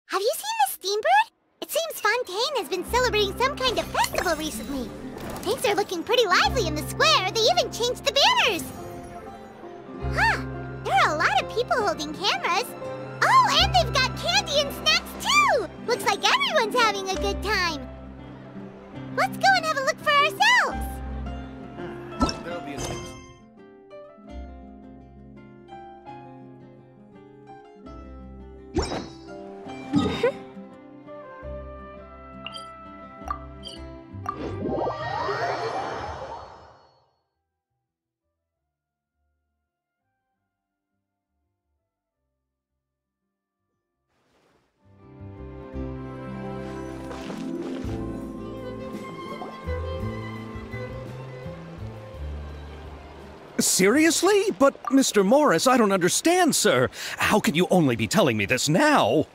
Have you seen the Steambird? It seems Fontaine has been celebrating some kind of festival recently. Things are looking pretty lively in the square. They even changed the banners. Huh. There are a lot of people holding cameras. Oh, and they've got candy and snacks too! Looks like everyone's having a good time. Let's go and have a look for ourselves. There'll be a fix. Seriously? But, Mr. Morris, I don't understand, sir. How can you only be telling me this now?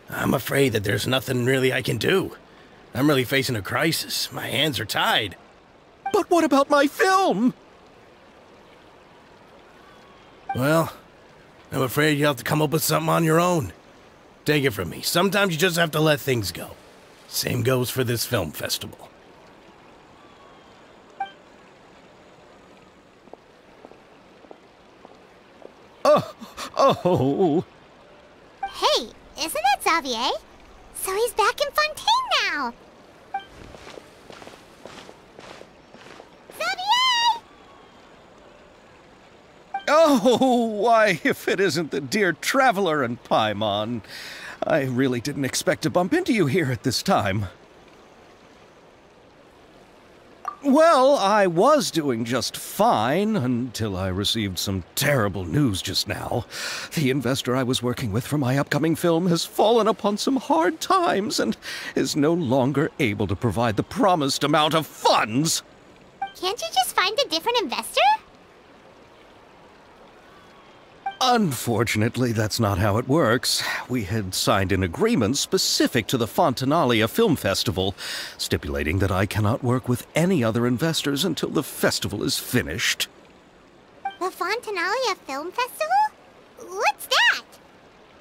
I'm afraid that there's nothing really I can do. I'm really facing a crisis. My hands are tied. But what about my film? Well, I'm afraid you'll have to come up with something on your own. Take it from me. Sometimes you just have to let things go. Same goes for this film festival. Oh. Hey, isn't that Xavier? So he's back in Fontaine now. Xavier! Oh, why, if it isn't the dear Traveler and Paimon. I really didn't expect to bump into you here at this time. Well, I was doing just fine until I received some terrible news just now. The investor I was working with for my upcoming film has fallen upon some hard times and is no longer able to provide the promised amount of funds. Can't you just find a different investor? Unfortunately, that's not how it works. We had signed an agreement specific to the Fontanalia Film Festival, stipulating that I cannot work with any other investors until the festival is finished. The Fontanalia Film Festival? What's that?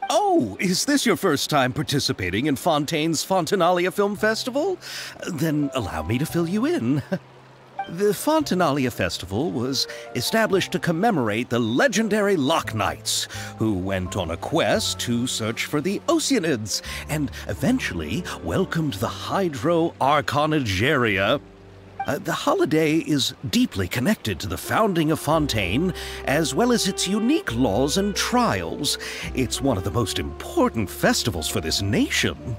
Oh, is this your first time participating in Fontaine's Fontanalia Film Festival? Then allow me to fill you in. The Fontanalia Festival was established to commemorate the legendary Loch Knights, who went on a quest to search for the Oceanids, and eventually welcomed the Hydro Arconageria. The holiday is deeply connected to the founding of Fontaine, as well as its unique laws and trials. It's one of the most important festivals for this nation.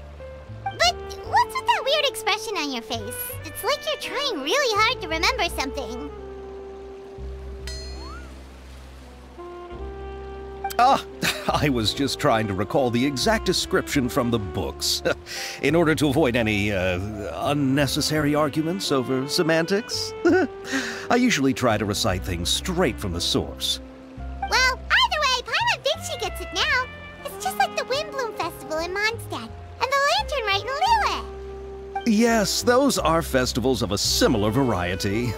But what's with that weird expression on your face? It's like you're trying really hard to remember something. I was just trying to recall the exact description from the books, in order to avoid any unnecessary arguments over semantics. I usually try to recite things straight from the source. Well, either way, Paimon thinks she gets it now. It's just like the Windbloom Festival in Mondstadt, and the Lantern Rite in Lille. Yes, those are festivals of a similar variety.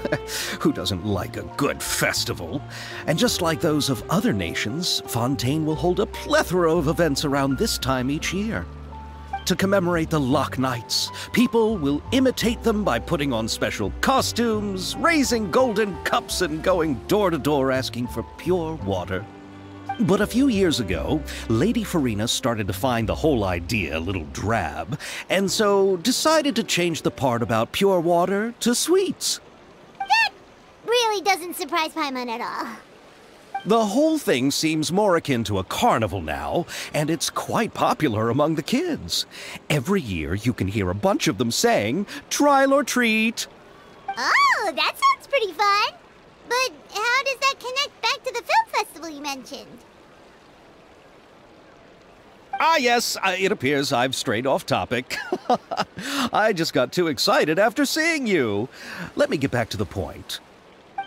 Who doesn't like a good festival? And just like those of other nations, Fontaine will hold a plethora of events around this time each year. To commemorate the Loch Knights, people will imitate them by putting on special costumes, raising golden cups, and going door to door asking for pure water. But a few years ago, Lady Farina started to find the whole idea a little drab, and so decided to change the part about pure water to sweets. That really doesn't surprise Paimon at all. The whole thing seems more akin to a carnival now, and it's quite popular among the kids. Every year you can hear a bunch of them saying, "Trial or treat." Oh, that sounds pretty fun. But how does that connect back to the film festival you mentioned? Ah, yes, it appears I've strayed off topic. I just got too excited after seeing you. Let me get back to the point.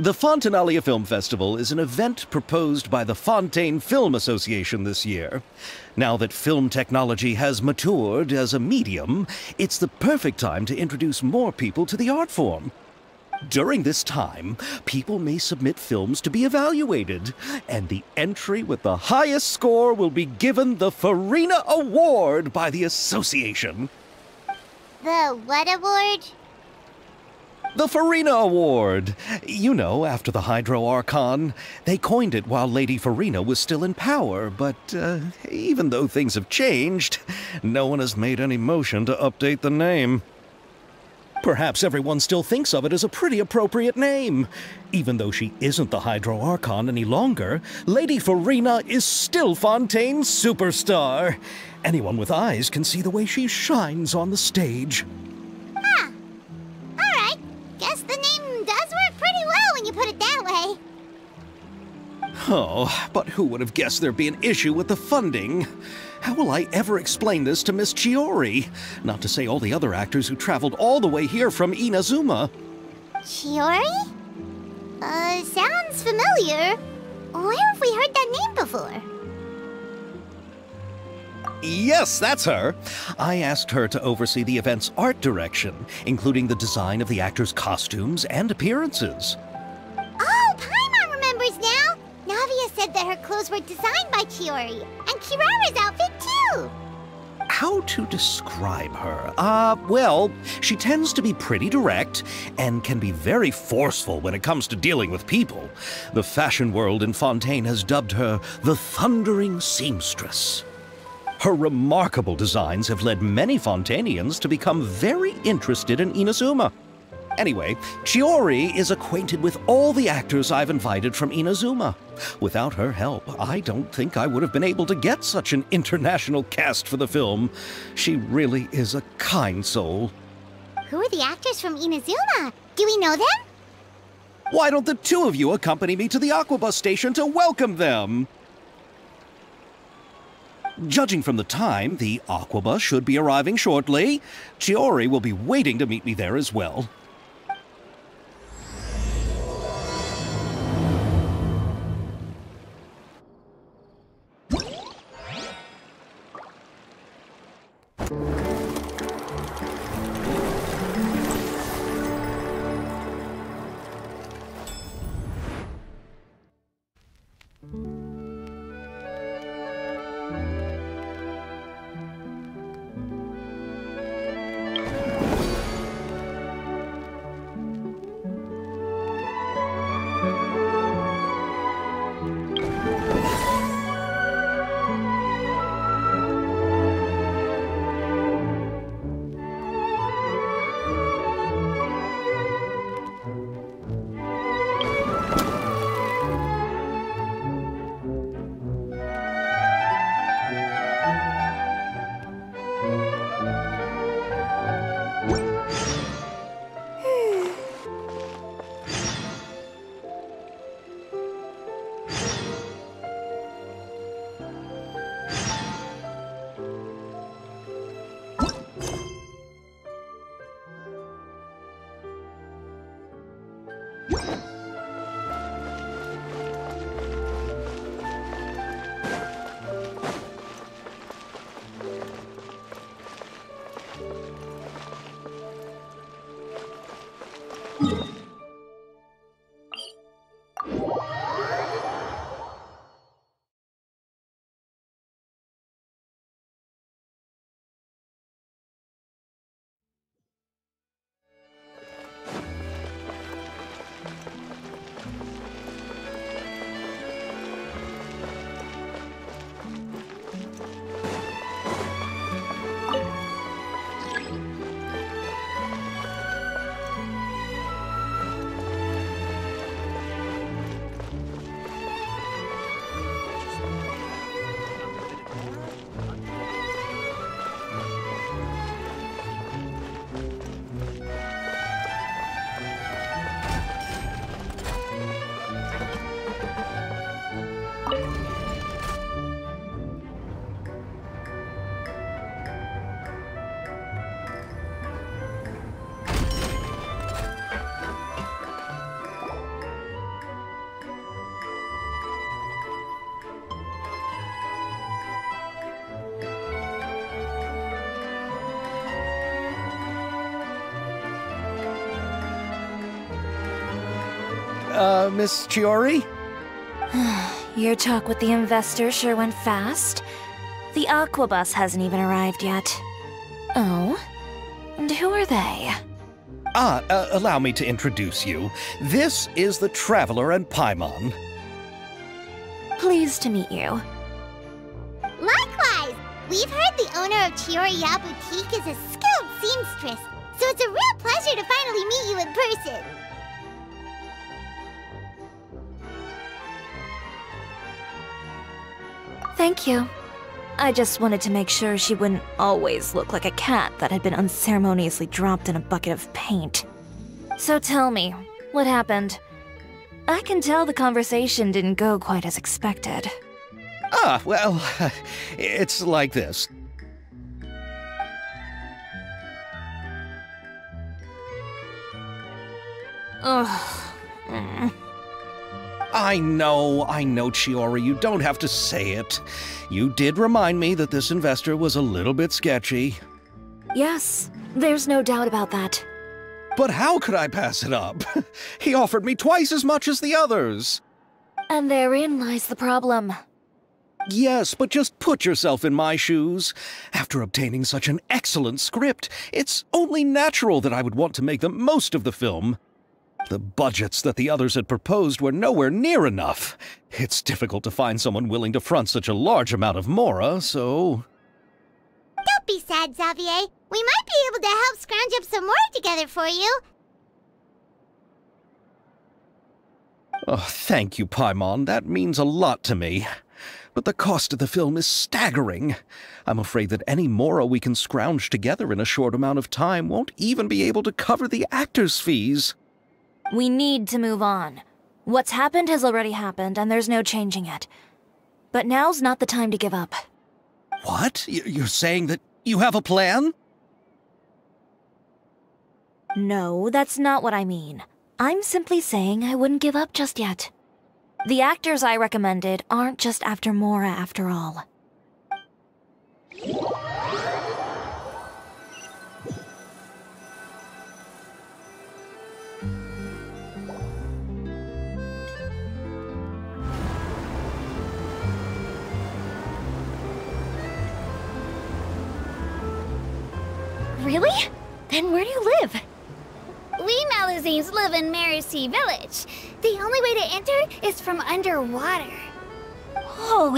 The Fontanalia Film Festival is an event proposed by the Fontaine Film Association this year. Now that film technology has matured as a medium, it's the perfect time to introduce more people to the art form. During this time, people may submit films to be evaluated, and the entry with the highest score will be given the Farina Award by the association. The what award? The Farina Award. You know, after the Hydro Archon. They coined it while Lady Farina was still in power, but even though things have changed, no one has made any motion to update the name. Perhaps everyone still thinks of it as a pretty appropriate name. Even though she isn't the Hydro Archon any longer, Lady Farina is still Fontaine's superstar. Anyone with eyes can see the way she shines on the stage. Huh. Alright. Guess the name does work pretty well when you put it that way. Oh, but who would have guessed there'd be an issue with the funding? How will I ever explain this to Miss Chiori? Not to say all the other actors who traveled all the way here from Inazuma. Chiori? Sounds familiar. Where have we heard that name before? Yes, that's her. I asked her to oversee the event's art direction, including the design of the actors' costumes and appearances. Oh, Paimon remembers now! Navia said that her clothes were designed by Chiori, and Kirara's outfit too! How to describe her? Well, she tends to be pretty direct and can be very forceful when it comes to dealing with people. The fashion world in Fontaine has dubbed her the Thundering Seamstress. Her remarkable designs have led many Fontainians to become very interested in Inazuma. Anyway, Chiori is acquainted with all the actors I've invited from Inazuma. Without her help, I don't think I would have been able to get such an international cast for the film. She really is a kind soul. Who are the actors from Inazuma? Do we know them? Why don't the two of you accompany me to the Aquabus station to welcome them? Judging from the time, the Aquabus should be arriving shortly. Chiori will be waiting to meet me there as well. Miss Chiori? Your talk with the investor sure went fast. The Aqua bus hasn't even arrived yet. Oh? And who are they? Allow me to introduce you. This is the Traveler and Paimon. Pleased to meet you. Likewise! We've heard the owner of Chioriya Boutique is a skilled seamstress, so it's a real pleasure to finally meet you in person. Thank you. I just wanted to make sure she wouldn't always look like a cat that had been unceremoniously dropped in a bucket of paint. So tell me, what happened? I can tell the conversation didn't go quite as expected. Well, it's like this. Ugh. I know, Chiori, you don't have to say it. You did remind me that this investor was a little bit sketchy. Yes, there's no doubt about that. But how could I pass it up? He offered me twice as much as the others. And therein lies the problem. Yes, but just put yourself in my shoes. After obtaining such an excellent script, it's only natural that I would want to make the most of the film. The budgets that the others had proposed were nowhere near enough. It's difficult to find someone willing to front such a large amount of mora, so... Don't be sad, Xavier. We might be able to help scrounge up some more together for you. Oh, thank you, Paimon. That means a lot to me. But the cost of the film is staggering. I'm afraid that any mora we can scrounge together in a short amount of time won't even be able to cover the actors' fees. We need to move on. What's happened has already happened, and there's no changing it. But now's not the time to give up. What? You're saying that you have a plan? No, that's not what I mean. I'm simply saying I wouldn't give up just yet. The actors I recommended aren't just after mora after all. Really? Then where do you live? We Malazines live in Marcy Village. The only way to enter is from underwater. Oh,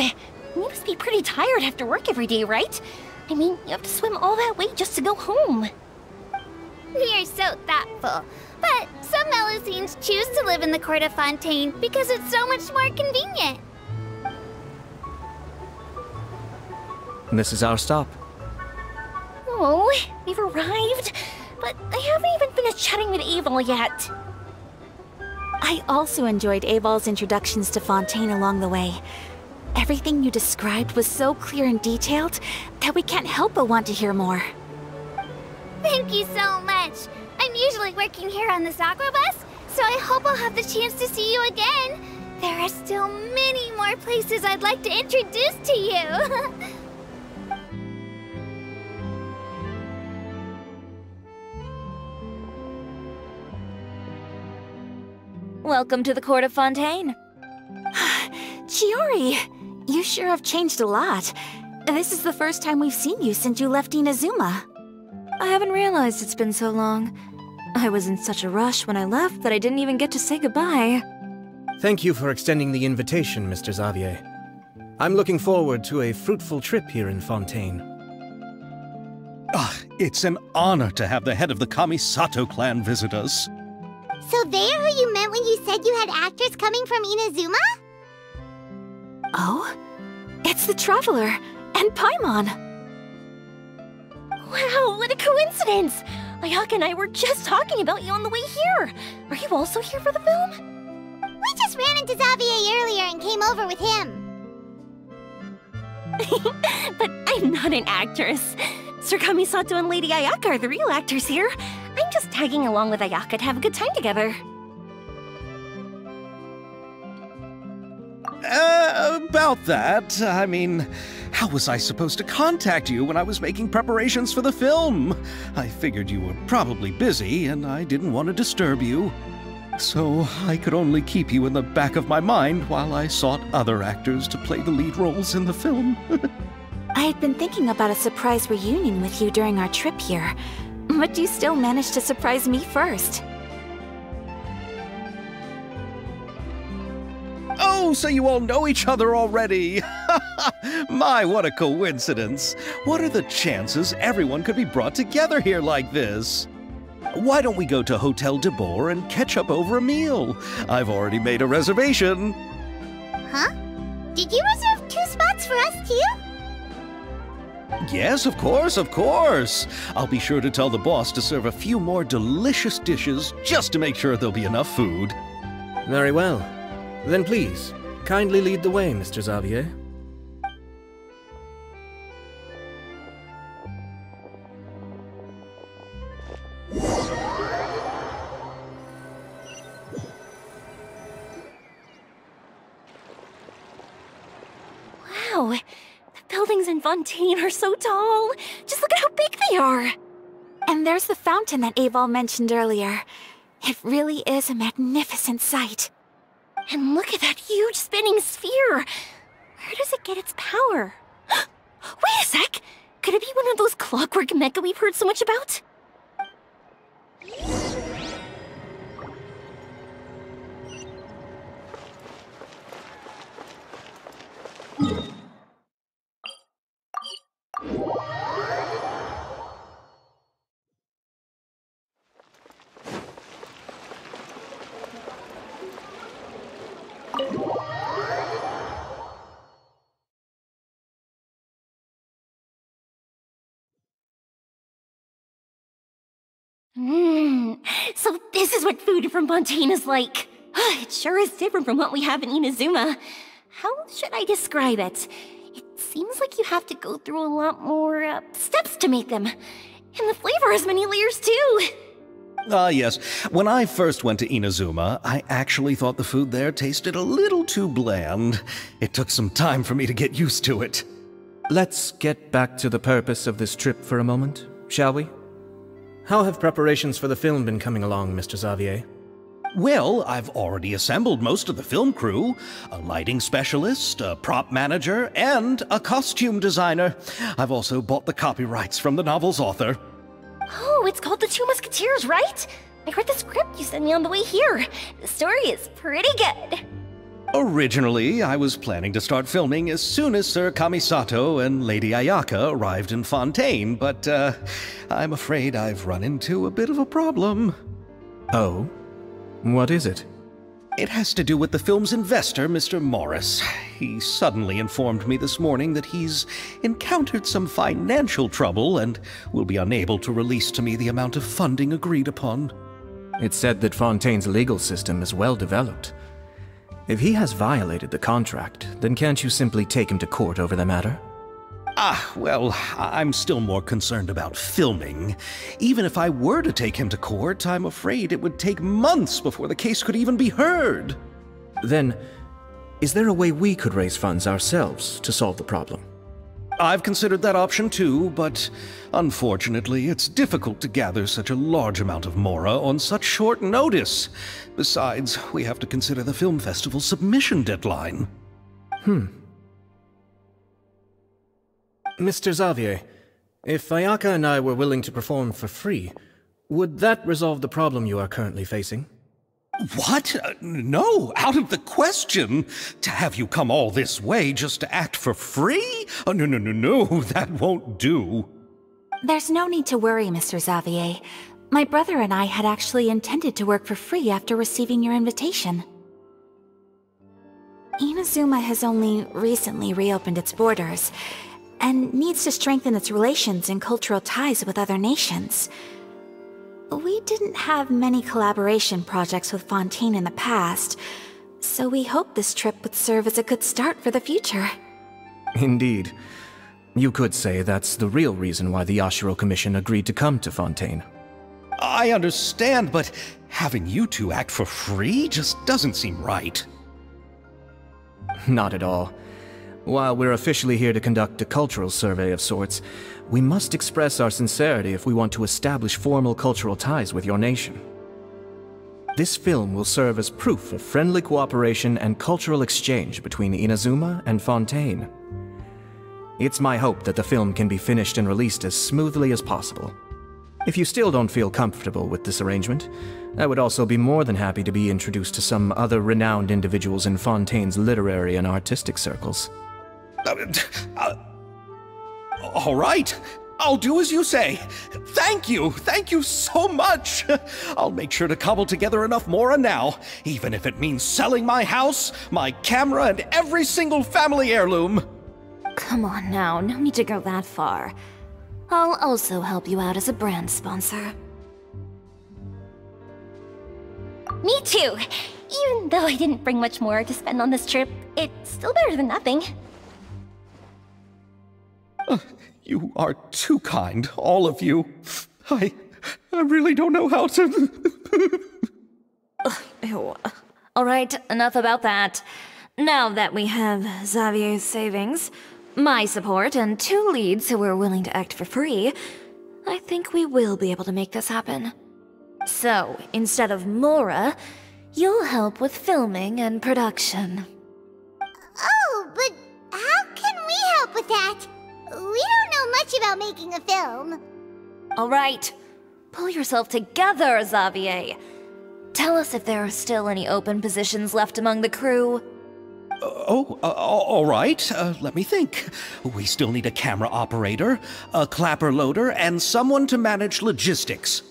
you must be pretty tired after work every day, right? I mean, you have to swim all that way just to go home. We are so thoughtful. But some Malazines choose to live in the Court of Fontaine because it's so much more convenient. This is our stop. Oh, we've arrived, but I haven't even finished chatting with Aval yet. I also enjoyed Aval's introductions to Fontaine along the way. Everything you described was so clear and detailed that we can't help but want to hear more. Thank you so much. I'm usually working here on this aqua bus, so I hope I'll have the chance to see you again. There are still many more places I'd like to introduce to you. Welcome to the Court of Fontaine. Chiori, you sure have changed a lot. This is the first time we've seen you since you left Inazuma. I haven't realized it's been so long. I was in such a rush when I left that I didn't even get to say goodbye. Thank you for extending the invitation, Mr. Xavier. I'm looking forward to a fruitful trip here in Fontaine. It's an honor to have the head of the Kamisato clan visit us. So they're who you meant when you said you had actors coming from Inazuma? Oh? It's the Traveler and Paimon. Wow, what a coincidence! Ayaka and I were just talking about you on the way here. Are you also here for the film? We just ran into Xavier earlier and came over with him. But I'm not an actress. Sir Kamisato and Lady Ayaka are the real actors here. I'm just tagging along with Ayaka to have a good time together. About that, I mean, how was I supposed to contact you when I was making preparations for the film? I figured you were probably busy, and I didn't want to disturb you. So I could only keep you in the back of my mind while I sought other actors to play the lead roles in the film. I had been thinking about a surprise reunion with you during our trip here, but you still managed to surprise me first. Oh, so you all know each other already! My, what a coincidence! What are the chances everyone could be brought together here like this? Why don't we go to Hotel de Boer and catch up over a meal? I've already made a reservation. Huh? Did you reserve 2 spots for us too? Yes, of course, of course. I'll be sure to tell the boss to serve a few more delicious dishes just to make sure there'll be enough food. Very well. Then please, kindly lead the way, Mr. Xavier. Wow, the buildings in Fontaine are so tall. Just look at how big they are. And there's the fountain that Aval mentioned earlier. It really is a magnificent sight. And look at that huge spinning sphere! Where does it get its power? Wait a sec! Could it be one of those clockwork mecha we've heard so much about? So this is what food from Fontaine is like. It sure is different from what we have in Inazuma. How should I describe it? It seems like you have to go through a lot more steps to make them. And the flavor has many layers too. Yes. When I first went to Inazuma, I actually thought the food there tasted a little too bland. It took some time for me to get used to it. Let's get back to the purpose of this trip for a moment, shall we? How have preparations for the film been coming along, Mr. Xavier? Well, I've already assembled most of the film crew. A lighting specialist, a prop manager, and a costume designer. I've also bought the copyrights from the novel's author. Oh, it's called The Two Musketeers, right? I read the script you sent me on the way here. The story is pretty good. Originally, I was planning to start filming as soon as Sir Kamisato and Lady Ayaka arrived in Fontaine, but I'm afraid I've run into a bit of a problem. Oh? What is it? It has to do with the film's investor, Mr. Morris. He suddenly informed me this morning that he's encountered some financial trouble and will be unable to release to me the amount of funding agreed upon. It's said that Fontaine's legal system is well developed. If he has violated the contract, then can't you simply take him to court over the matter? Well, I'm still more concerned about filming. Even if I were to take him to court, I'm afraid it would take months before the case could even be heard. Then, is there a way we could raise funds ourselves to solve the problem? I've considered that option too, but unfortunately, it's difficult to gather such a large amount of mora on such short notice. Besides, we have to consider the film festival's submission deadline. Mr. Xavier, if Ayaka and I were willing to perform for free, would that resolve the problem you are currently facing? What? No, out of the question. To have you come all this way just to act for free? Oh, no, that won't do. There's no need to worry, Mr. Xavier. My brother and I had actually intended to work for free after receiving your invitation. Inazuma has only recently reopened its borders, and needs to strengthen its relations and cultural ties with other nations. We didn't have many collaboration projects with Fontaine in the past, so we hoped this trip would serve as a good start for the future. Indeed. You could say that's the real reason why the Yashiro Commission agreed to come to Fontaine. I understand, but having you two act for free just doesn't seem right. Not at all. While we're officially here to conduct a cultural survey of sorts, we must express our sincerity if we want to establish formal cultural ties with your nation. this film will serve as proof of friendly cooperation and cultural exchange between Inazuma and Fontaine. It's my hope that the film can be finished and released as smoothly as possible. If you still don't feel comfortable with this arrangement, I would also be more than happy to be introduced to some other renowned individuals in Fontaine's literary and artistic circles. All right. I'll do as you say. Thank you so much. I'll make sure to cobble together enough mora now, even if it means selling my house, my camera, and every single family heirloom. Come on now, no need to go that far. I'll also help you out as a brand sponsor. Me too! Even though I didn't bring much more to spend on this trip, it's still better than nothing. You are too kind, all of you. I really don't know how to... Ew. Alright, enough about that. Now that we have Xavier's savings, my support, and 2 leads who are willing to act for free, I think we will be able to make this happen. So, instead of Mora, you'll help with filming and production. Oh, but how can we help with that? We don't know much about making a film. Alright, pull yourself together, Xavier. Tell us if there are still any open positions left among the crew. All right. Let me think. We still need a camera operator, a clapper loader, and someone to manage logistics.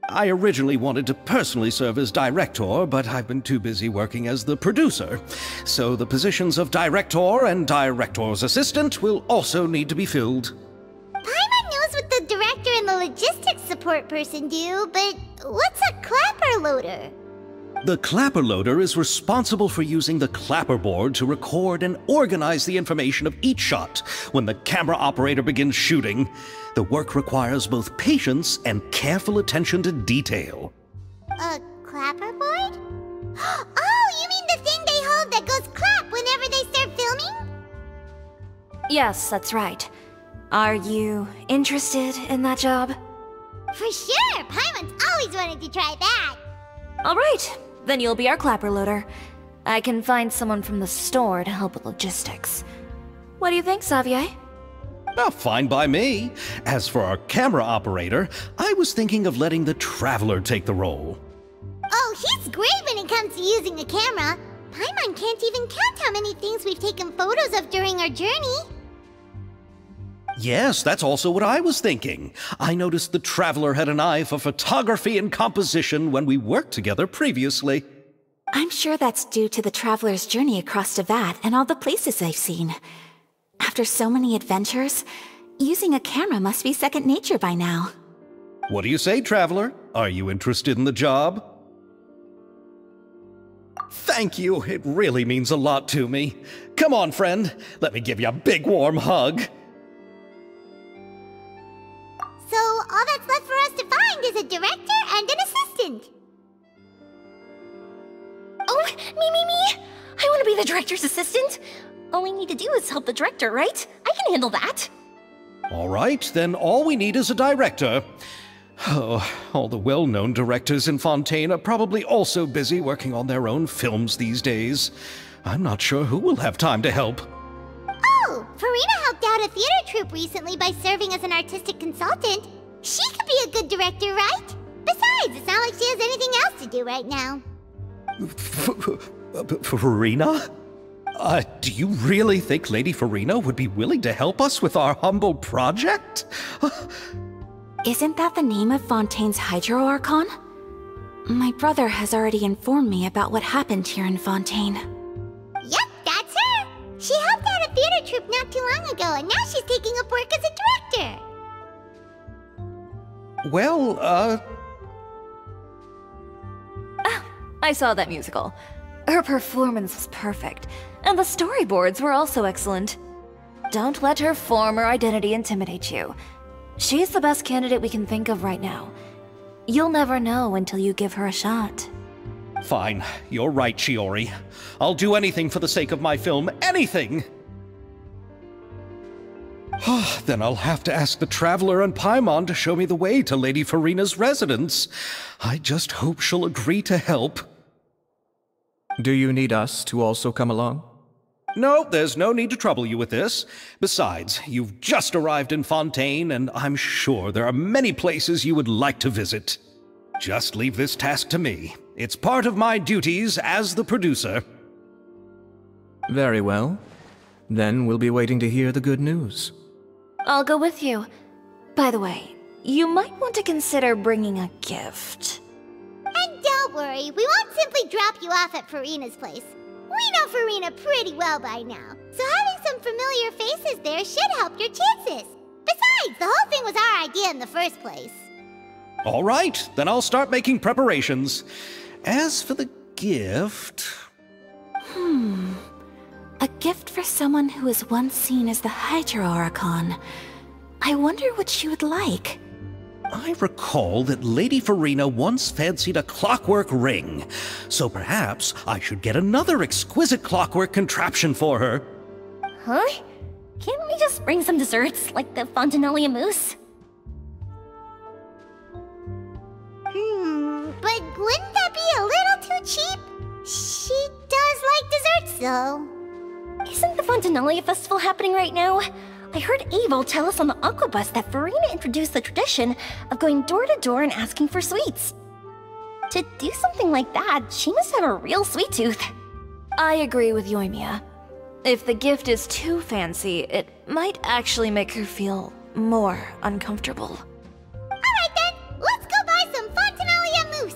I originally wanted to personally serve as director, but I've been too busy working as the producer. So the positions of director and director's assistant will also need to be filled. Paimon knows what the director and the logistics support person do, but what's a clapper loader? The clapper loader is responsible for using the clapper board to record and organize the information of each shot when the camera operator begins shooting. The work requires both patience and careful attention to detail. A clapper board? Oh, you mean the thing they hold that goes clap whenever they start filming? Yes, that's right. Are you interested in that job? For sure! Paimon's always wanted to try that! Alright, then you'll be our clapper loader. I can find someone from the store to help with logistics. What do you think, Xavier? Oh, fine by me. As for our camera operator, I was thinking of letting the Traveler take the role. Oh, he's great when it comes to using a camera. Paimon can't even count how many things we've taken photos of during our journey. Yes, that's also what I was thinking. I noticed the Traveler had an eye for photography and composition when we worked together previously. I'm sure that's due to the Traveler's journey across Teyvat and all the places they've seen. After so many adventures, using a camera must be second nature by now. What do you say, Traveler? Are you interested in the job? Thank you. It really means a lot to me. Come on, friend. Let me give you a big warm hug. So all that's left for us to find is a director and an assistant. Oh, me! I want to be the director's assistant! All we need to do is help the director, right? I can handle that! All right, then all we need is a director. Oh, all the well-known directors in Fontaine are probably also busy working on their own films these days. I'm not sure who will have time to help. Oh, Farina helped out a theater troupe recently by serving as an artistic consultant. She could be a good director, right? Besides, it's not like she has anything else to do right now. Farina? Do you really think Lady Farina would be willing to help us with our humble project? Isn't that the name of Fontaine's Hydro Archon? My brother has already informed me about what happened here in Fontaine. Yep, that's her! She helped out a theater troupe not too long ago, and now she's taking up work as a director! Well, I saw that musical. Her performance was perfect, and the storyboards were also excellent. Don't let her former identity intimidate you. She's the best candidate we can think of right now. You'll never know until you give her a shot. Fine. You're right, Shiori. I'll do anything for the sake of my film. Anything! Then I'll have to ask the Traveler and Paimon to show me the way to Lady Farina's residence. I just hope she'll agree to help. Do you need us to also come along? No, there's no need to trouble you with this. Besides, you've just arrived in Fontaine, and I'm sure there are many places you would like to visit. Just leave this task to me. It's part of my duties as the producer. Very well. Then we'll be waiting to hear the good news. I'll go with you. By the way, you might want to consider bringing a gift. And don't worry, we won't simply drop you off at Farina's place. We know Farina pretty well by now, so having some familiar faces there should help your chances. Besides, the whole thing was our idea in the first place. All right, then I'll start making preparations. As for the gift... A gift for someone who was once seen as the Hydra Oricon. I wonder what she would like. I recall that Lady Farina once fancied a clockwork ring, so perhaps I should get another exquisite clockwork contraption for her. Huh? Can't we just bring some desserts, like the Fontinalia mousse? But wouldn't that be a little too cheap? She does like desserts, though. Isn't the Fontinalia festival happening right now? I heard Abel tell us on the Aquabus that Farina introduced the tradition of going door to door and asking for sweets. To do something like that, she must have a real sweet tooth. I agree with Yoimiya. If the gift is too fancy, it might actually make her feel more uncomfortable. Alright then, let's go buy some Fontinalia mousse.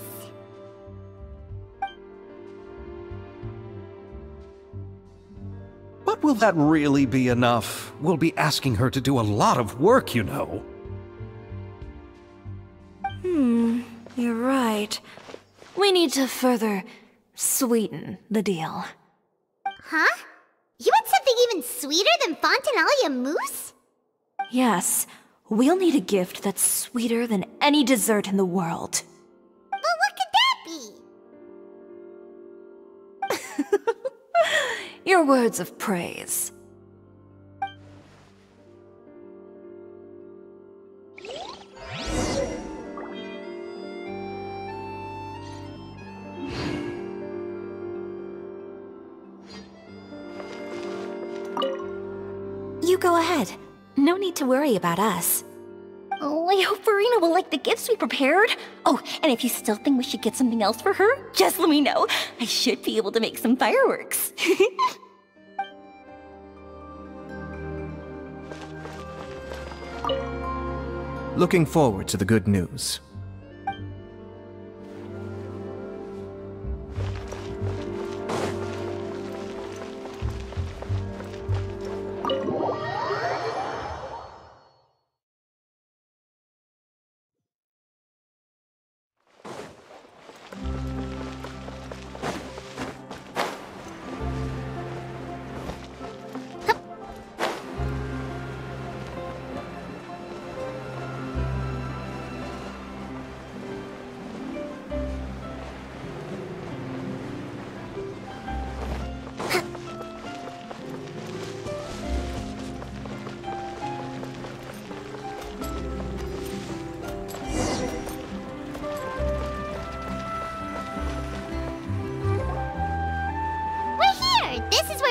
But will that really be enough? We'll be asking her to do a lot of work, you know. You're right. We need to further sweeten the deal. Huh? You want something even sweeter than Fontinalia mousse? Yes, we'll need a gift that's sweeter than any dessert in the world. But what could that be? Your words of praise. You go ahead. No need to worry about us. Oh, I hope Farina will like the gifts we prepared. Oh, and if you still think we should get something else for her, just let me know. I should be able to make some fireworks. Looking forward to the good news.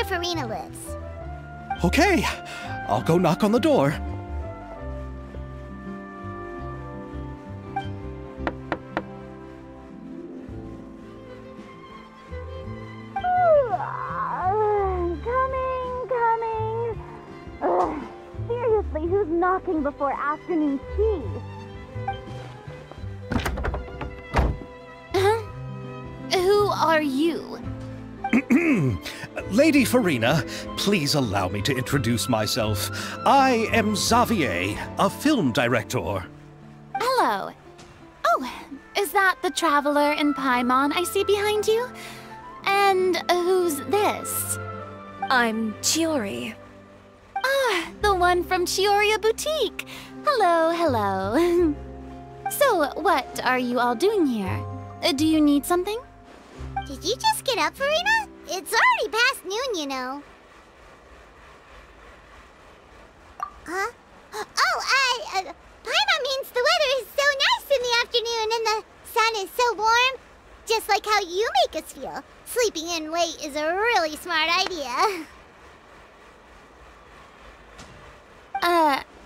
Farina lives. Okay, I'll go knock on the door. Coming. Ugh, seriously, who's knocking before afternoon tea? Who are you? Lady Farina, please allow me to introduce myself. I am Xavier, a film director. Hello. Oh, is that the Traveler and Paimon I see behind you? And who's this? I'm Chiori. Ah, the one from Chioria Boutique. Hello. So, what are you all doing here? Do you need something? Did you just get up, Farina? It's already past noon, you know. Huh? Paimon means the weather is so nice in the afternoon and the sun is so warm. Just like how you make us feel. Sleeping in late is a really smart idea.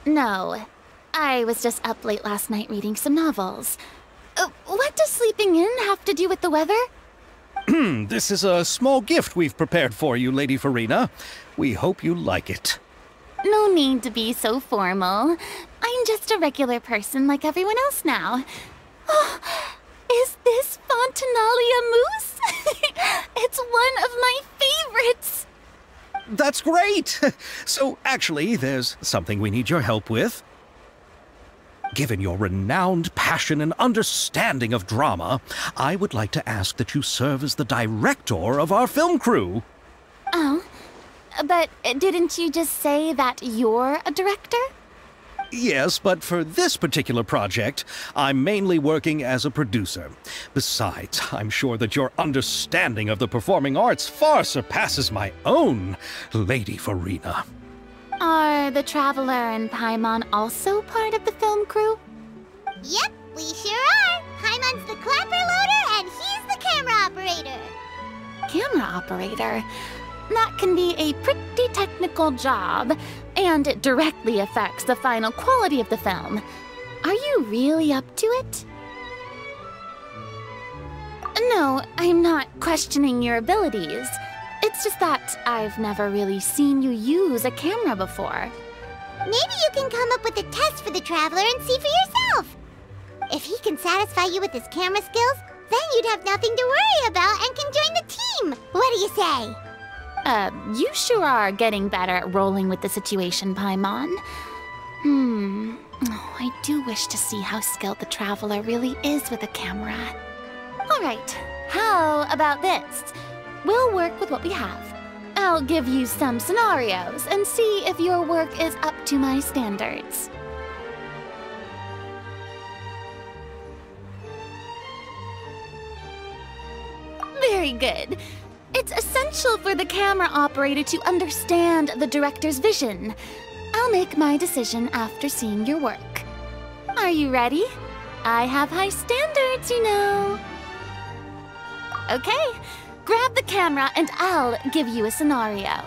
No. I was just up late last night reading some novels. What does sleeping in have to do with the weather? This is a small gift we've prepared for you, Lady Farina. We hope you like it. No need to be so formal. I'm just a regular person like everyone else now. Oh, is this Fontinalia mousse? It's one of my favorites! That's great! So, actually, there's something we need your help with. Given your renowned passion and understanding of drama, I would like to ask that you serve as the director of our film crew. Oh, but didn't you just say that you're a director? Yes, but for this particular project, I'm mainly working as a producer. Besides, I'm sure that your understanding of the performing arts far surpasses my own, Lady Farina. Are the Traveler and Paimon also part of the film crew? Yep, we sure are. Paimon's the clapper loader and he's the camera operator. Camera operator? That can be a pretty technical job, and it directly affects the final quality of the film. Are you really up to it? No, I'm not questioning your abilities. It's just that I've never really seen you use a camera before. Maybe you can come up with a test for the Traveler and see for yourself. If he can satisfy you with his camera skills, then you'd have nothing to worry about and can join the team. What do you say? You sure are getting better at rolling with the situation, Paimon. Oh, I do wish to see how skilled the Traveler really is with a camera. Alright, how about this? We'll work with what we have. I'll give you some scenarios and see if your work is up to my standards. Very good. It's essential for the camera operator to understand the director's vision. I'll make my decision after seeing your work. Are you ready? I have high standards, you know. Okay, grab the camera and I'll give you a scenario.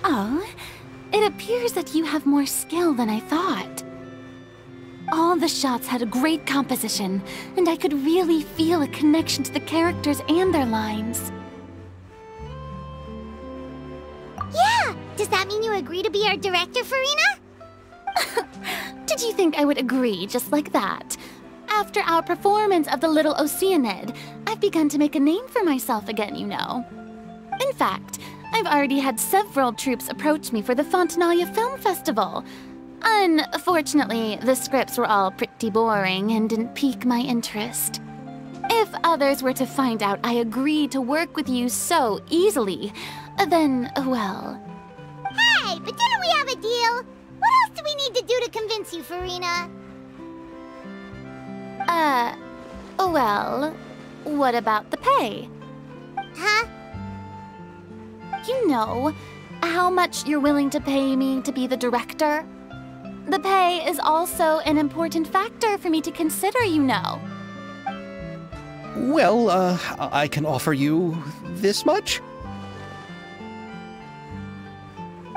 Oh, it appears that you have more skill than I thought. All the shots had a great composition, and I could really feel a connection to the characters and their lines. Yeah! Does that mean you agree to be our director, Farina? Did you think I would agree just like that? After our performance of The Little Oceanid, I've begun to make a name for myself again, you know. In fact, I've already had several troops approach me for the Fontanaia Film Festival. Unfortunately, the scripts were all pretty boring and didn't pique my interest. If others were to find out I agreed to work with you so easily, then, well... Hey, but didn't we have a deal? What else do we need to do to convince you, Farina? Well, what about the pay? Huh? You know, how much you're willing to pay me to be the director? The pay is also an important factor for me to consider, you know. Well, I can offer you this much?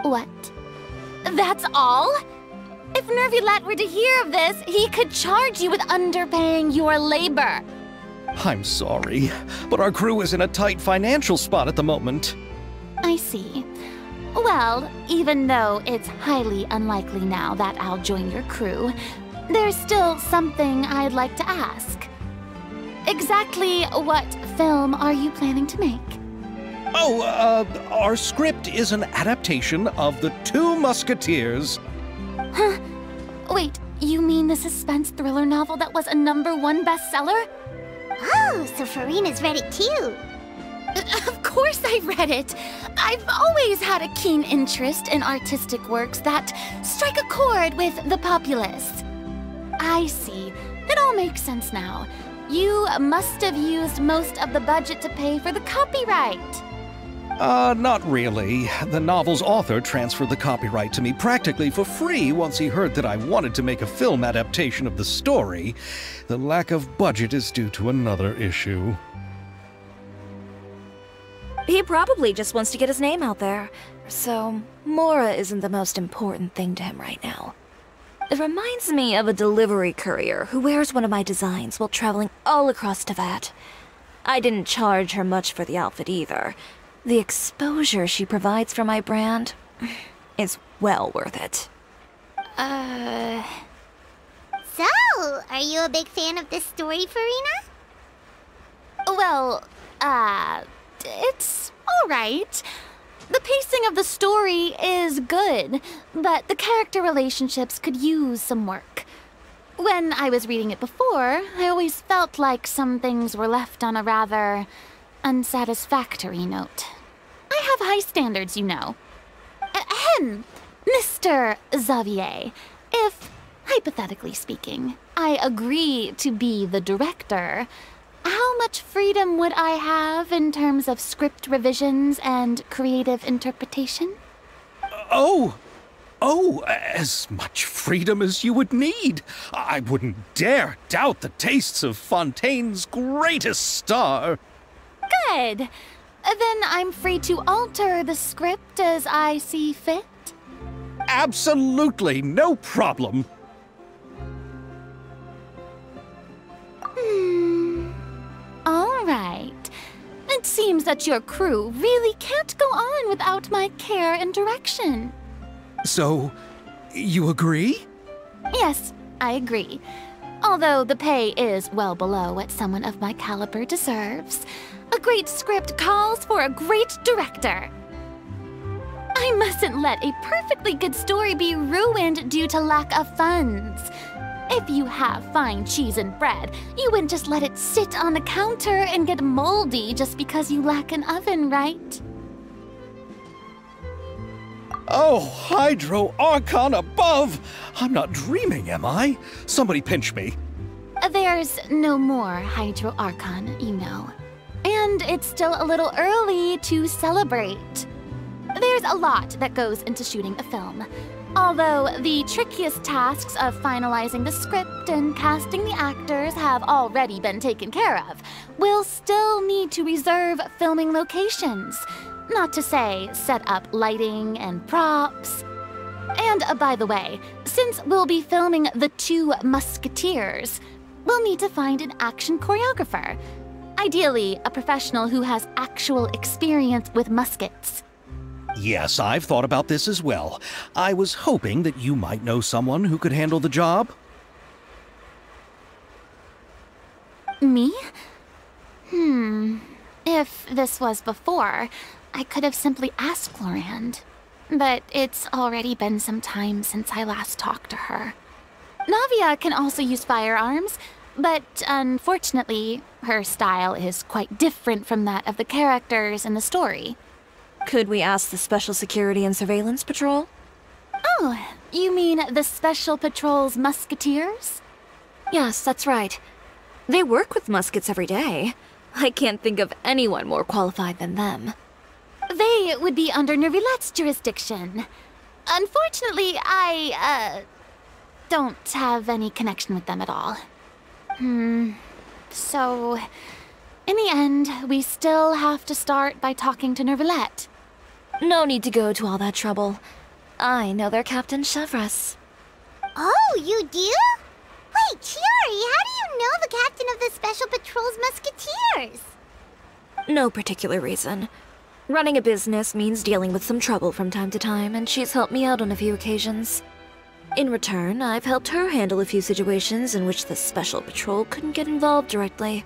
What? That's all? If Nervilat were to hear of this, he could charge you with underpaying your labor. I'm sorry, but our crew is in a tight financial spot at the moment. I see. Well, even though it's highly unlikely now that I'll join your crew, there's still something I'd like to ask. Exactly what film are you planning to make? Oh, our script is an adaptation of The Two Musketeers. Huh? Wait, you mean the suspense thriller novel that was a #1 bestseller? Oh, so Farina's read it too. Of course I read it. I've always had a keen interest in artistic works that strike a chord with the populace. I see. It all makes sense now. You must have used most of the budget to pay for the copyright. Not really. The novel's author transferred the copyright to me practically for free once he heard that I wanted to make a film adaptation of the story. The lack of budget is due to another issue. He probably just wants to get his name out there. So, Mora isn't the most important thing to him right now. It reminds me of a delivery courier who wears one of my designs while traveling all across Teyvat. I didn't charge her much for the outfit either. The exposure she provides for my brand is well worth it. So, are you a big fan of this story, Farina? Well, it's alright. The pacing of the story is good, but the character relationships could use some work. When I was reading it before, I always felt like some things were left on a rather, unsatisfactory note. I have high standards, you know. Ahem, Mr. Xavier, if, hypothetically speaking, I agree to be the director, how much freedom would I have in terms of script revisions and creative interpretation? Oh, as much freedom as you would need. I wouldn't dare doubt the tastes of Fontaine's greatest star. Good. Then I'm free to alter the script as I see fit? Absolutely, no problem. All right. It seems that your crew really can't go on without my care and direction. So, you agree? Yes, I agree. Although the pay is well below what someone of my caliber deserves. A great script calls for a great director. I mustn't let a perfectly good story be ruined due to lack of funds. If you have fine cheese and bread, you wouldn't just let it sit on the counter and get moldy just because you lack an oven, right? Oh, Hydro Archon above! I'm not dreaming, am I? Somebody pinch me. There's no more Hydro Archon, you know. And it's still a little early to celebrate. There's a lot that goes into shooting a film. Although the trickiest tasks of finalizing the script and casting the actors have already been taken care of, we'll still need to reserve filming locations. Not to say set up lighting and props. And by the way, since we'll be filming the 2 Musketeers, we'll need to find an action choreographer. Ideally, a professional who has actual experience with muskets. Yes, I've thought about this as well. I was hoping that you might know someone who could handle the job. Me? If this was before, I could have simply asked Florand. But it's already been some time since I last talked to her. Navia can also use firearms, but unfortunately, her style is quite different from that of the characters in the story. Could we ask the Special Security and Surveillance Patrol? Oh, you mean the Special Patrol's Musketeers? Yes, that's right. They work with muskets every day. I can't think of anyone more qualified than them. They would be under Nervilette's jurisdiction. Unfortunately, I, don't have any connection with them at all. So, in the end, we still have to start by talking to Nervilette. No need to go to all that trouble. I know their Captain Chevres. Oh, you do? Wait, Chiari, how do you know the captain of the Special Patrol's Musketeers? No particular reason. Running a business means dealing with some trouble from time to time, and she's helped me out on a few occasions. In return, I've helped her handle a few situations in which the Special Patrol couldn't get involved directly.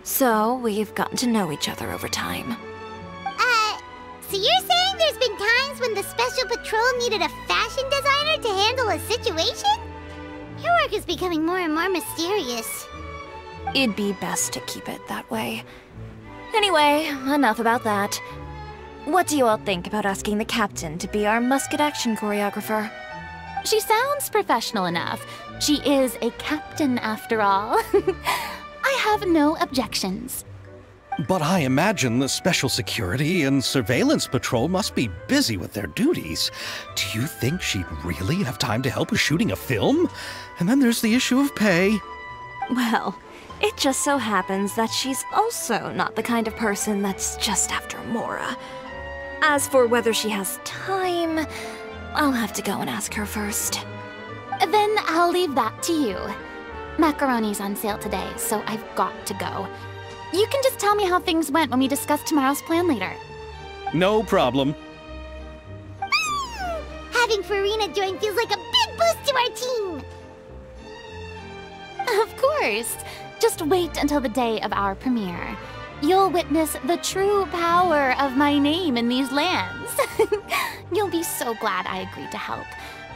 So, we've gotten to know each other over time. So you're saying there's been times when the Special Patrol needed a fashion designer to handle a situation? Your work is becoming more and more mysterious. It'd be best to keep it that way. Anyway, enough about that. What do you all think about asking the captain to be our musket action choreographer? She sounds professional enough. She is a captain, after all. I have no objections. But I imagine the Special Security and Surveillance Patrol must be busy with their duties. Do you think she'd really have time to help with shooting a film? And then there's the issue of pay. Well, it just so happens that she's also not the kind of person that's just after Mora. As for whether she has time, I'll have to go and ask her first. Then I'll leave that to you. Macaroni's on sale today, so I've got to go. You can just tell me how things went when we discuss tomorrow's plan later. No problem. Having Farina join feels like a big boost to our team! Of course. Just wait until the day of our premiere. You'll witness the true power of my name in these lands. You'll be so glad I agreed to help.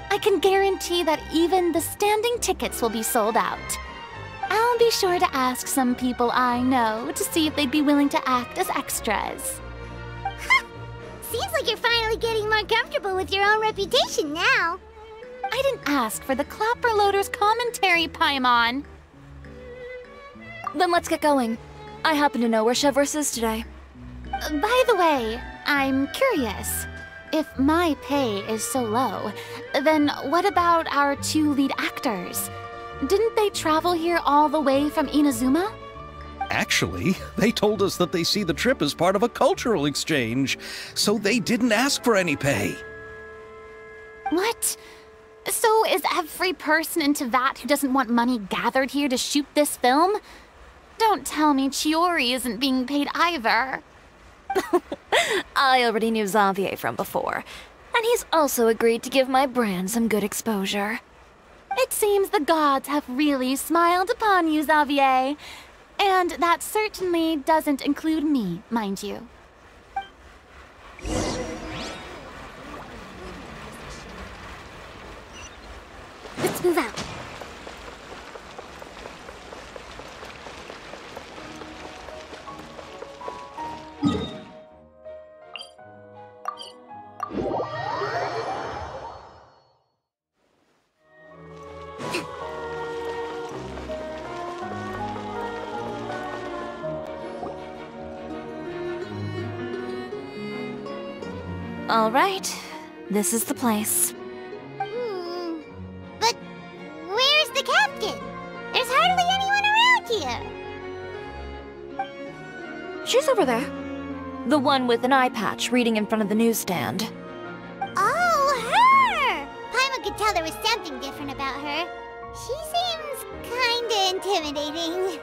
I can guarantee that even the standing tickets will be sold out. I'll be sure to ask some people I know to see if they'd be willing to act as extras. Seems like you're finally getting more comfortable with your own reputation now. I didn't ask for the Clapper Loader's commentary, Paimon. Then let's get going. I happen to know where HoYoverse is today. By the way, I'm curious. If my pay is so low, then what about our 2 lead actors? Didn't they travel here all the way from Inazuma? Actually, they told us that they see the trip as part of a cultural exchange, so they didn't ask for any pay. What? So is every person in Teyvat who doesn't want money gathered here to shoot this film? Don't tell me Chiori isn't being paid either. I already knew Xavier from before, and he's also agreed to give my brand some good exposure. It seems the gods have really smiled upon you, Xavier. And that certainly doesn't include me, mind you. Let's move out. All right, this is the place. But where's the captain? There's hardly anyone around here. She's over there. The one with an eye patch reading in front of the newsstand. Oh, her! Paimon could tell there was something different about her. She seems kinda intimidating.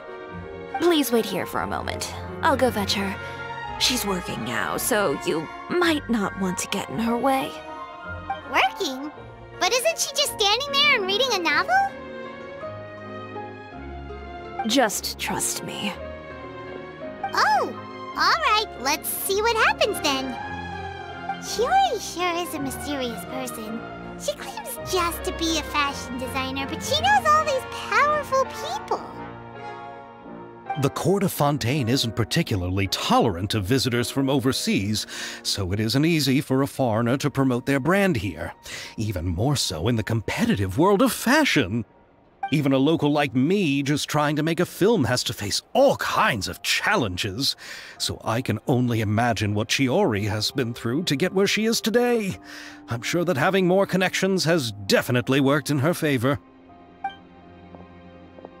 Please wait here for a moment. I'll go fetch her. She's working now, so you might not want to get in her way. Working? But isn't she just standing there and reading a novel? Just trust me. Oh, alright, let's see what happens then. Chiori sure is a mysterious person. She claims just to be a fashion designer, but she knows all these powerful people. The court of Fontaine isn't particularly tolerant of visitors from overseas, so it isn't easy for a foreigner to promote their brand here. Even more so in the competitive world of fashion. Even a local like me just trying to make a film has to face all kinds of challenges, so I can only imagine what Chiori has been through to get where she is today. I'm sure that having more connections has definitely worked in her favor.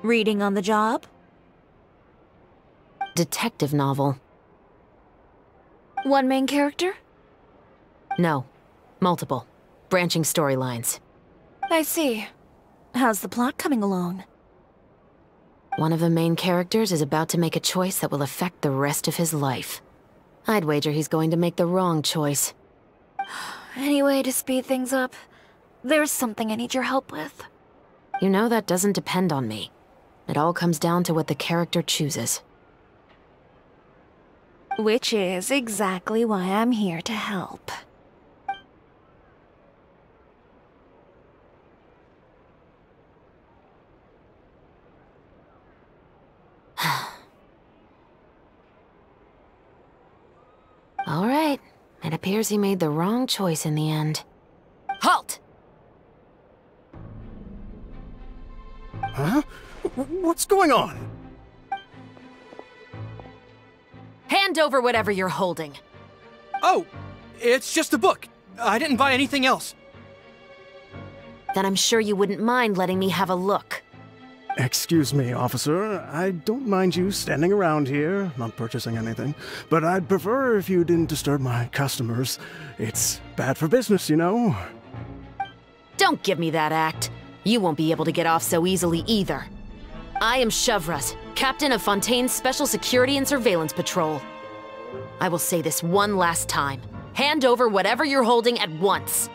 Reading on the job? Detective novel. One main character? No. Multiple. Branching storylines. I see. How's the plot coming along? One of the main characters is about to make a choice that will affect the rest of his life. I'd wager he's going to make the wrong choice. Any way to speed things up? There's something I need your help with. You know that doesn't depend on me. It all comes down to what the character chooses. Which is exactly why I'm here to help. All right. It appears he made the wrong choice in the end. Halt! Huh? What's going on? Hand over whatever you're holding. Oh, it's just a book. I didn't buy anything else. Then I'm sure you wouldn't mind letting me have a look. Excuse me, officer. I don't mind you standing around here, not purchasing anything, but I'd prefer if you didn't disturb my customers. It's bad for business, you know. Don't give me that act. You won't be able to get off so easily either. I am HoYoverse, captain of Fontaine's Special Security and Surveillance Patrol. I will say this one last time. Hand over whatever you're holding at once.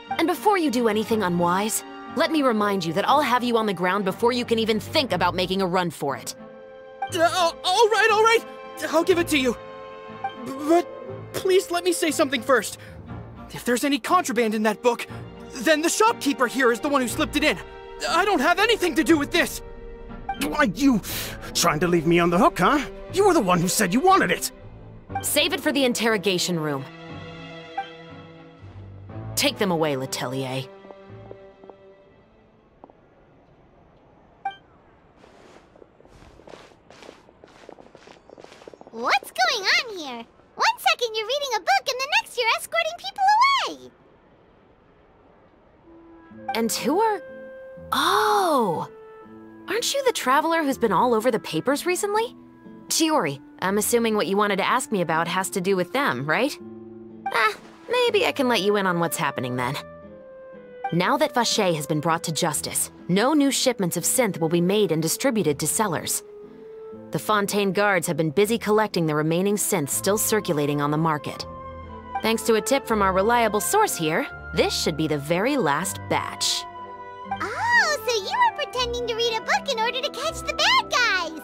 And before you do anything unwise, let me remind you that I'll have you on the ground before you can even think about making a run for it. All right. I'll give it to you. But please let me say something first. If there's any contraband in that book, then the shopkeeper here is the one who slipped it in. I don't have anything to do with this. Why, you trying to leave me on the hook, huh? You were the one who said you wanted it! Save it for the interrogation room. Take them away, Letelier. What's going on here? One second you're reading a book and the next you're escorting people away! And who are... Oh! Aren't you the traveler who's been all over the papers recently? Chiori, I'm assuming what you wanted to ask me about has to do with them, right? Maybe I can let you in on what's happening then. Now that Vache has been brought to justice, no new shipments of synth will be made and distributed to sellers. The Fontaine guards have been busy collecting the remaining synths still circulating on the market. Thanks to a tip from our reliable source here, this should be the very last batch. Oh, so you were pretending to read a book in order to catch the bad guys!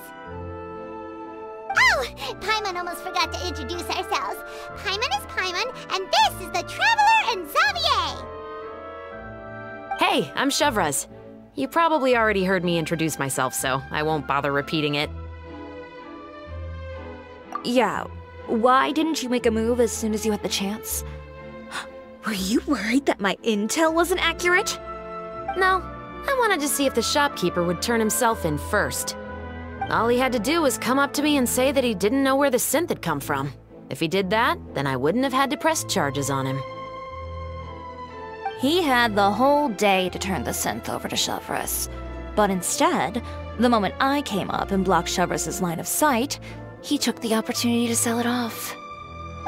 Oh, Paimon almost forgot to introduce ourselves. Paimon is Paimon, and this is the Traveler and Xavier! Hey, I'm Chevraz. You probably already heard me introduce myself, so I won't bother repeating it. Yeah, why didn't you make a move as soon as you had the chance? Were you worried that my intel wasn't accurate? No, I wanted to see if the shopkeeper would turn himself in first. All he had to do was come up to me and say that he didn't know where the synth had come from. If he did that, then I wouldn't have had to press charges on him. He had the whole day to turn the synth over to Chevraz. But instead, the moment I came up and blocked Chevraz's line of sight, he took the opportunity to sell it off.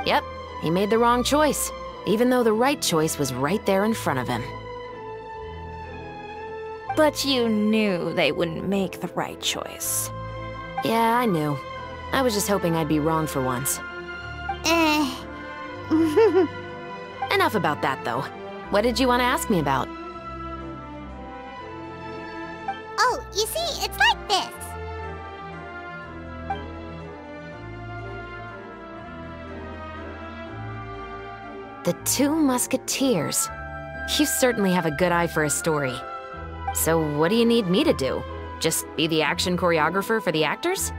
Yep, he made the wrong choice, even though the right choice was right there in front of him. But you knew they wouldn't make the right choice. Yeah, I knew. I was just hoping I'd be wrong for once. Enough about that, though. What did you want to ask me about? Oh, you see, it's like this. The Two Musketeers. You certainly have a good eye for a story. So what do you need me to do? Just be the action choreographer for the actors?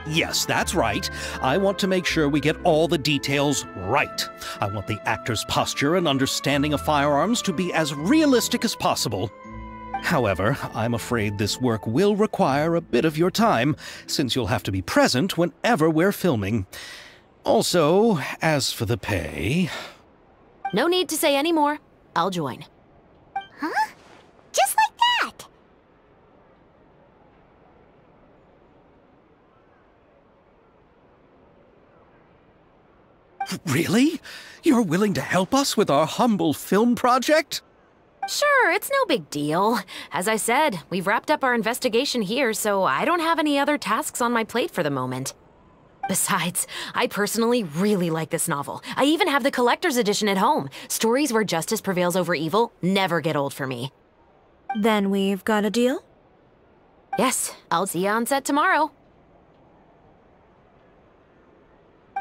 Yes, that's right. I want to make sure we get all the details right. I want the actor's posture and understanding of firearms to be as realistic as possible. However, I'm afraid this work will require a bit of your time, since you'll have to be present whenever we're filming. Also, as for the pay... No need to say any more. I'll join. Huh? Just like that! Really? You're willing to help us with our humble film project? Sure, it's no big deal. As I said, we've wrapped up our investigation here, so I don't have any other tasks on my plate for the moment. Besides, I personally really like this novel. I even have the collector's edition at home. Stories where justice prevails over evil never get old for me. Then we've got a deal? Yes, I'll see you on set tomorrow.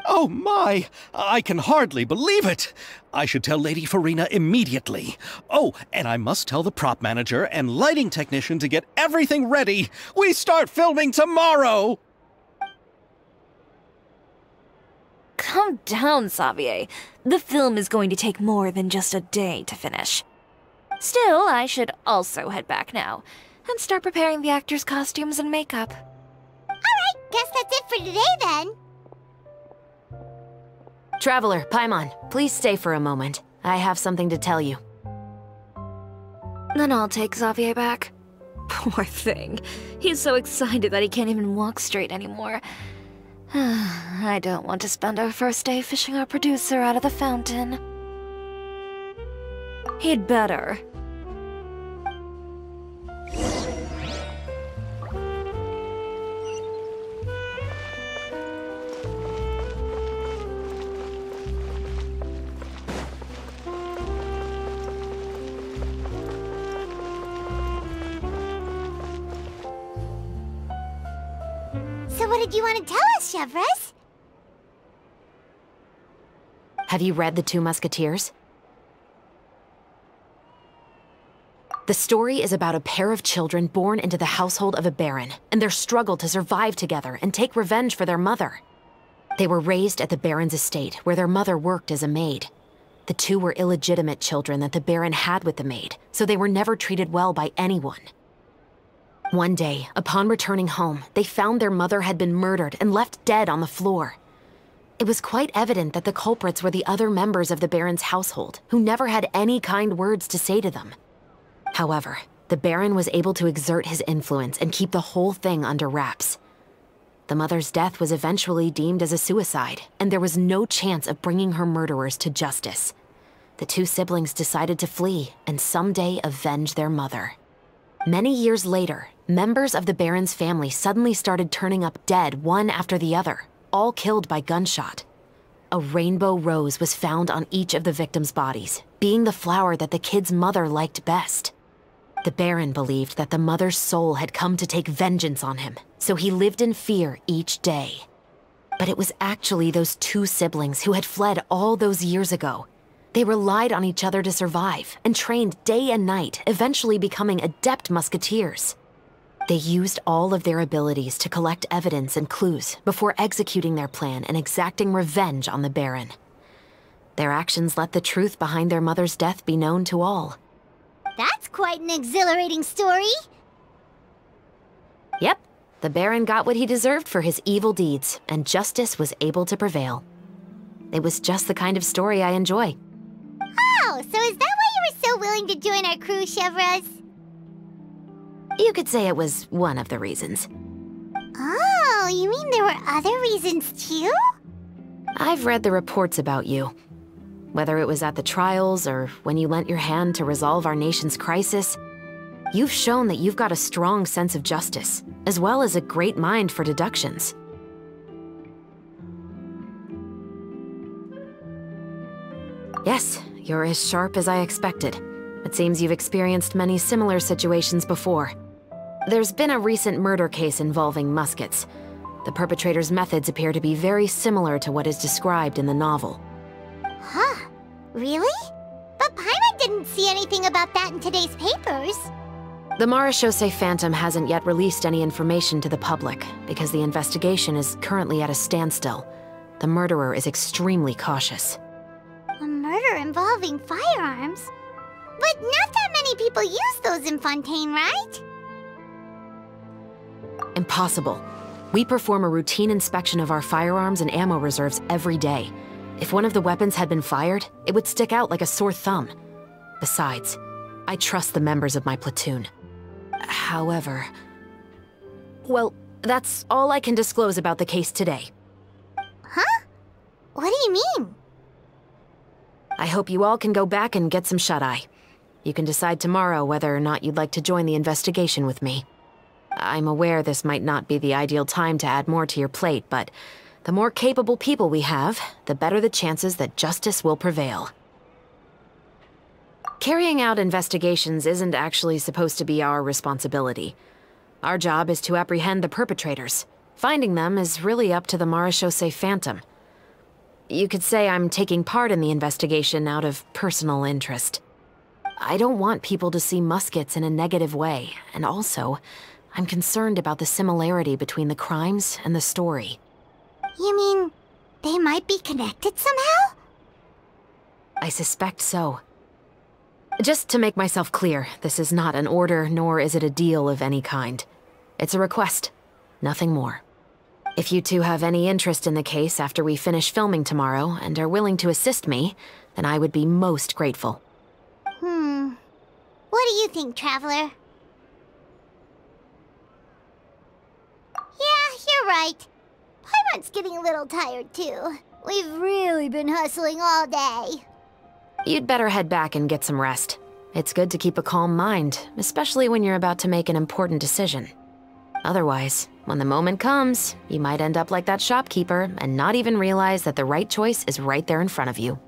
Oh my! I can hardly believe it! I should tell Lady Farina immediately. Oh, and I must tell the prop manager and lighting technician to get everything ready. We start filming tomorrow! Calm down, Xavier. The film is going to take more than just a day to finish. Still, I should also head back now and start preparing the actors' costumes and makeup. Alright, guess that's it for today then. Traveler, Paimon, please stay for a moment. I have something to tell you. Then I'll take Xavier back. Poor thing. He's so excited that he can't even walk straight anymore. I don't want to spend our first day fishing our producer out of the fountain. He'd better. So what did you want to tell us, Chevraz? Have you read The Two Musketeers? The story is about a pair of children born into the household of a baron and their struggle to survive together and take revenge for their mother. They were raised at the baron's estate, where their mother worked as a maid. The two were illegitimate children that the baron had with the maid, so they were never treated well by anyone. One day, upon returning home, they found their mother had been murdered and left dead on the floor. It was quite evident that the culprits were the other members of the baron's household, who never had any kind words to say to them. However, the baron was able to exert his influence and keep the whole thing under wraps. The mother's death was eventually deemed as a suicide, and there was no chance of bringing her murderers to justice. The two siblings decided to flee and someday avenge their mother. Many years later, members of the baron's family suddenly started turning up dead one after the other, all killed by gunshot. A rainbow rose was found on each of the victims' bodies, being the flower that the kid's mother liked best. The baron believed that the mother's soul had come to take vengeance on him, so he lived in fear each day. But it was actually those two siblings who had fled all those years ago. They relied on each other to survive and trained day and night, eventually becoming adept musketeers. They used all of their abilities to collect evidence and clues before executing their plan and exacting revenge on the baron. Their actions let the truth behind their mother's death be known to all. That's quite an exhilarating story. Yep, the baron got what he deserved for his evil deeds, and justice was able to prevail. It was just the kind of story I enjoy. Oh, so is that why you were so willing to join our crew, HoYoverse? You could say it was one of the reasons. Oh, you mean there were other reasons too? I've read the reports about you. Whether it was at the trials or when you lent your hand to resolve our nation's crisis, you've shown that you've got a strong sense of justice, as well as a great mind for deductions. Yes, you're as sharp as I expected. It seems you've experienced many similar situations before. There's been a recent murder case involving Muskets. The perpetrator's methods appear to be very similar to what is described in the novel. Huh? Really? But Paimon didn't see anything about that in today's papers. The Marechaussee Phantom hasn't yet released any information to the public because the investigation is currently at a standstill. The murderer is extremely cautious. A murder involving firearms? But not that many people use those in Fontaine, right? Impossible. We perform a routine inspection of our firearms and ammo reserves every day. If one of the weapons had been fired, it would stick out like a sore thumb. Besides, I trust the members of my platoon. However... Well, that's all I can disclose about the case today. Huh? What do you mean? I hope you all can go back and get some shut-eye. You can decide tomorrow whether or not you'd like to join the investigation with me. I'm aware this might not be the ideal time to add more to your plate, but the more capable people we have, the better the chances that justice will prevail. Carrying out investigations isn't actually supposed to be our responsibility. Our job is to apprehend the perpetrators. Finding them is really up to the Marechaussee Phantom. You could say I'm taking part in the investigation out of personal interest. I don't want people to see Muskets in a negative way, and also, I'm concerned about the similarity between the crimes and the story. You mean, they might be connected somehow? I suspect so. Just to make myself clear, this is not an order, nor is it a deal of any kind. It's a request, nothing more. If you two have any interest in the case after we finish filming tomorrow and are willing to assist me, then I would be most grateful. What do you think, Traveler? Yeah, you're right. Paimon's getting a little tired, too. We've really been hustling all day. You'd better head back and get some rest. It's good to keep a calm mind, especially when you're about to make an important decision. Otherwise, when the moment comes, you might end up like that shopkeeper and not even realize that the right choice is right there in front of you.